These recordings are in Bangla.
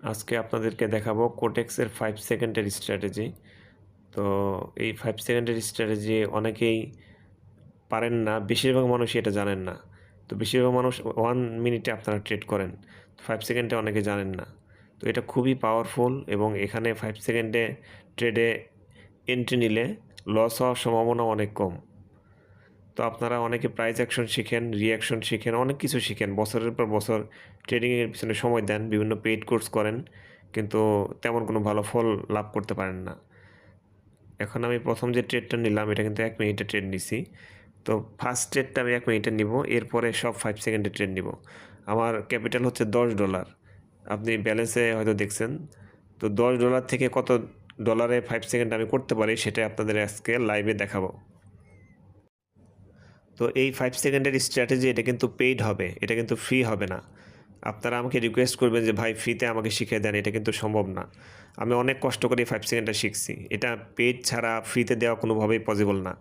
আজকে আপনাদেরকে দেখাবো কোটেক্সের 5 সেকেন্ডের স্ট্র্যাটেজি। তো এই 5 সেকেন্ডের স্ট্র্যাটেজি অনেকেই পারেন না, বেশিরভাগ মানুষই এটা জানেন না। তো বেশিরভাগ মানুষ 1 মিনিটে আপনারা ট্রেড করেন। 5 সেকেন্ডে অনেকে জানেন না। তো এটা খুবই পাওয়ারফুল এবং এখানে 5 সেকেন্ডে ট্রেডে এন্ট্রি নিলে লস হওয়ার সম্ভাবনা অনেক কম। তো আপনারা অনেকে প্রাইস অ্যাকশন শিখেন, রিঅ্যাকশন শিখেন, অনেক কিছু শিখেন। বছরের পর বছর ট্রেডিংয়ের পিছনে সময় দেন, বিভিন্ন পেইড কোর্স করেন, কিন্তু তেমন কোনো ভালো ফল লাভ করতে পারেন না। এখন আমি প্রথম যে ট্রেডটা নিলাম এটা কিন্তু 1 মিনিটের ট্রেড নিছি। তো ফার্স্ট ট্রেডটা আমি 1 মিনিটে নিব, এরপরে সব 5 সেকেন্ডের ট্রেড নিব। আমার ক্যাপিটাল হচ্ছে $10। আপনি ব্যালেন্সে হয়তো দেখছেন। তো $10 থেকে কত ডলারে 5 সেকেন্ড আমি করতে পারি সেটা আপনাদের আজকে লাইভে দেখাবো। তো এই 5 সেকেন্ডের স্ট্র্যাটেজি এটা কিন্তু পেইড হবে, এটা কিন্তু ফ্রি হবে না। আপনারা আমাকে রিকোয়েস্ট করবেন যে ভাই ফ্রিতে আমাকে শিখিয়ে দেন, এটা কিন্তু সম্ভব না। আমি অনেক কষ্ট করে 5 সেকেন্ডটা শিখছি। এটা পেইড ছাড়া ফ্রিতে দেওয়া কোনোভাবেই পসিবল না।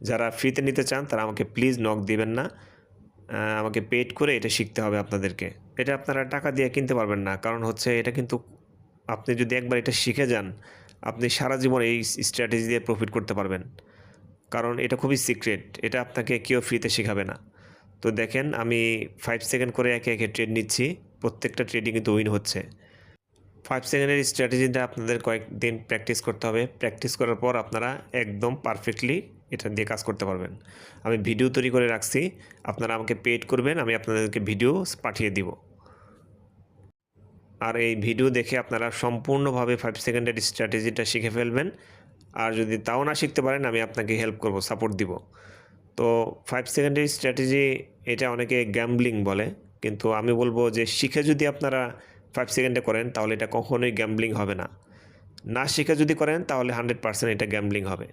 যারা ফ্রিতে নিতে চান তারা আমাকে প্লিজ নক দিবেন না। আমাকে পেইড করে এটা শিখতে হবে আপনাদেরকে। এটা আপনারা টাকা দিয়ে কিনতে পারবেন না। কারণ হচ্ছে এটা কিন্তু আপনি যদি একবার এটা শিখে যান, আপনি সারা জীবন এই স্ট্র্যাটেজি দিয়ে প্রফিট করতে পারবেন। কারণ এটা খুবই সিক্রেট। এটা আপনাকে কেউ ফ্রিতে শেখাবে না। তো দেখেন আমি 5 সেকেন্ড করে একে, একে ট্রেড নিচ্ছি। প্রত্যেকটা ট্রেডই কিন্তু উইন হচ্ছে। 5 সেকেন্ডের স্ট্র্যাটেজিটা আপনাদের কয়েকদিন প্র্যাকটিস করতে হবে। প্র্যাকটিস করার পর আপনারা একদম পারফেক্টলি এটা দিয়ে কাজ করতে পারবেন। আমি ভিডিও তৈরি করে রাখছি। আপনারা আমাকে পেইড করবেন, আমি আপনাদেরকে ভিডিও পাঠিয়ে দিব। আর এই ভিডিও দেখে আপনারা সম্পূর্ণভাবে 5 সেকেন্ডের স্ট্র্যাটেজিটা শিখে ফেলবেন। আর যদি তাও না শিখতে পারেন আমি আপনাকে হেল্প করব, সাপোর্ট দিব। তো 5 সেকেন্ডের স্ট্র্যাটেজি এটা অনেকে গ্যাম্বলিং বলে, কিন্তু আমি বলবো যে শিখে যদি আপনারা 5 সেকেন্ডে করেন তাহলে এটা কখনোই গ্যাম্বলিং হবে না। না শিখে যদি করেন তাহলে 100% এটা গ্যাম্বলিং হবে।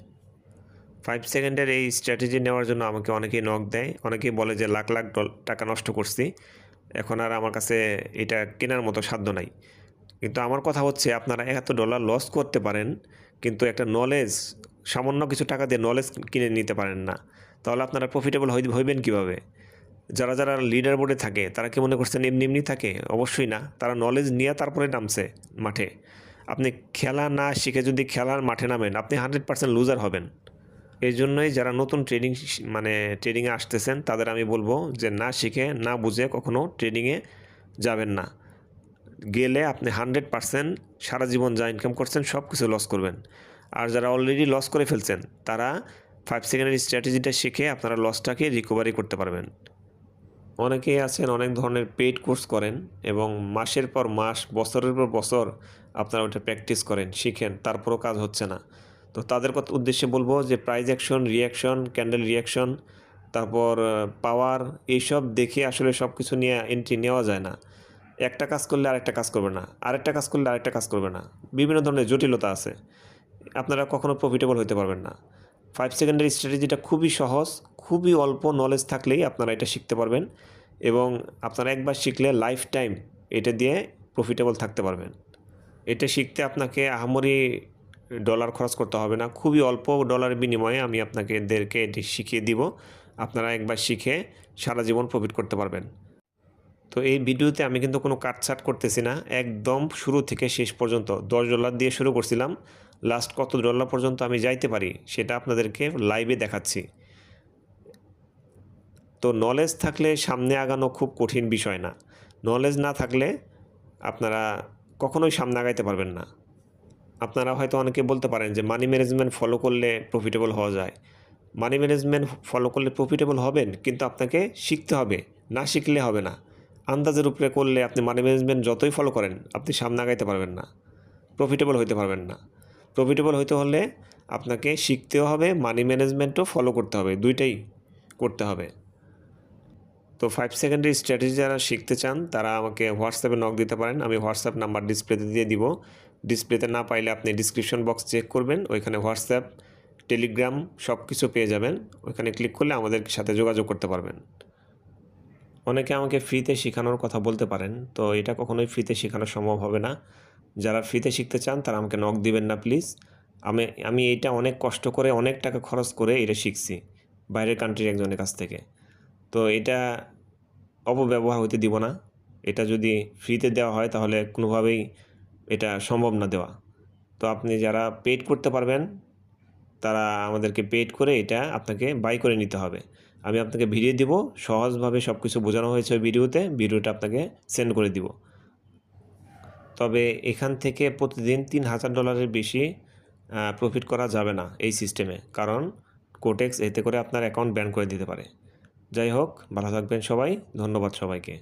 5 সেকেন্ডের এই স্ট্র্যাটেজি নেওয়ার জন্য আমাকে অনেকেই নক দেয়, অনেকেই বলে যে লাখ লাখ টাকা নষ্ট করছি, এখন আর আমার কাছে এটা কেনার মতো সাধ্য নাই। কিন্তু আমার কথা হচ্ছে আপনারা $100 লস করতে পারেন, কিন্তু একটা নলেজ, সামান্য কিছু টাকা দিয়ে নলেজ কিনে নিতে পারেন না। তাহলে আপনারা প্রফিটেবল হইবেন কীভাবে? যারা লিডার বোর্ডে থাকে তারা কি মনে করছেন এমনি এমনি থাকে? অবশ্যই না। তারা নলেজ নিয়ে তারপরে নামছে মাঠে। আপনি খেলা না শিখে যদি খেলার মাঠে নামেন আপনি 100% লুজার হবেন। এই জন্যই যারা নতুন ট্রেডিংয়ে আসতেছেন তাদের আমি বলবো যে না শিখে না বুঝে কখনও ট্রেডিংয়ে যাবেন না। গেলে আপনি 100% সারা জীবন যা ইনকাম করছেন সব কিছু লস করবেন। আর যারা অলরেডি লস করে ফেলছেন তারা 5 সেকেন্ডের স্ট্র্যাটেজিটা শিখে আপনারা লসটাকে রিকভারি করতে পারবেন। অনেকেই আছেন অনেক ধরনের পেইড কোর্স করেন এবং মাসের পর মাস, বছরের পর বছর আপনারা ওটা প্র্যাকটিস করেন, শিখেন, তারপরও কাজ হচ্ছে না। তো তাদের উদ্দেশ্যে বলবো যে price action, reaction, candle reaction, তারপর পাওয়ার, এইসব দেখে আসলে সব কিছু নিয়ে এন্ট্রি নেওয়া যায় না। একটা কাজ করলে আরেকটা কাজ করবে না, আরেকটা কাজ করলে আরেকটা কাজ করবে না। বিভিন্ন ধরনের জটিলতা আছে। আপনারা কখনো প্রফিটেবল হতে পারবেন না। 5 সেকেন্ডের স্ট্র্যাটেজিটা খুবই সহজ, খুবই অল্প নলেজ থাকলেই আপনারা এটা শিখতে পারবেন এবং আপনারা একবার শিখলে লাইফ টাইম এটা দিয়ে প্রফিটেবল থাকতে পারবেন। এটা শিখতে আপনাকে আহামরি ডলার খরচ করতে হবে না। খুবই অল্প ডলারের বিনিময়ে আমি আপনাদেরকে এটি শিখিয়ে দিব। আপনারা একবার শিখে সারা জীবন প্রফিট করতে পারবেন। তো এই ভিডিওতে আমি কিন্তু কোনো কাটছাঁট করতেছি না। একদম শুরু থেকে শেষ পর্যন্ত $10 দিয়ে শুরু করছিলাম। লাস্ট কত ডলার পর্যন্ত আমি যাইতে পারি সেটা আপনাদেরকে লাইভে দেখাচ্ছি। তো নলেজ থাকলে সামনে আগানো খুব কঠিন বিষয় না। নলেজ না থাকলে আপনারা কখনোই সামনে আগাইতে পারবেন না। আপনারা হয়তো অনেকে বলতে পারেন যে মানি ম্যানেজমেন্ট ফলো করলে প্রফিটেবল হওয়া যায়। মানি ম্যানেজমেন্ট ফলো করলে প্রফিটেবল হবেন, কিন্তু আপনাকে শিখতে হবে। না শিখলে হবে না। আন্দাজের উপরে করলে আপনি মানি ম্যানেজমেন্ট যতই ফলো করেন আপনি সামনে আগাইতে পারবেন না, প্রফিটেবল হইতে পারবেন না। প্রফিটেবল হইতে হলে আপনাকে শিখতেও হবে, মানি ম্যানেজমেন্টও ফলো করতে হবে, দুইটাই করতে হবে। তো 5 সেকেন্ডের স্ট্র্যাটেজি যারা শিখতে চান তারা আমাকে হোয়াটসঅ্যাপে নক দিতে পারেন। আমি হোয়াটসঅ্যাপ নাম্বার ডিসপ্লেতে দিয়ে দিব। ডিসপ্লেতে না পাইলে আপনি ডিসক্রিপশন বক্স চেক করবেন, ওইখানে হোয়াটসঅ্যাপ, টেলিগ্রাম সব কিছু পেয়ে যাবেন। ওইখানে ক্লিক করলে আমাদের সাথে যোগাযোগ করতে পারবেন। অনেকে আমাকে ফ্রিতে শেখানোর কথা বলতে পারেন, তো এটা কখনোই ফ্রিতে শেখানো সম্ভব হবে না। যারা ফ্রিতে শিখতে চান তারা আমাকে নক দিবেন না প্লিজ। আমি এইটা অনেক কষ্ট করে, অনেক টাকা খরচ করে এটা শিখছি বাইরের কান্ট্রির একজনের কাছ থেকে। তো এটা অপব্যবহার হতে দিব না। এটা যদি ফ্রিতে দেওয়া হয় তাহলে কোনোভাবেই এটা সম্ভব না দেওয়া। তো আপনি যারা পেইড করতে পারবেন তারা আমাদেরকে পেইড করে এটা আপনাকে বাই করে নিতে হবে। আমি আপনাকে ভিডিও দিব, সহজভাবে সব কিছু বোঝানো হয়েছে ওই ভিডিওতে, ভিডিওটা আপনাকে সেন্ড করে দিব। তবে এখান থেকে প্রতিদিন $3000 বেশি প্রফিট করা যাবে না এই সিস্টেমে, কারণ কোটেক্স এতে করে আপনার অ্যাকাউন্ট ব্যান করে দিতে পারে। যাই হোক, ভালো থাকবেন সবাই, ধন্যবাদ সবাইকে।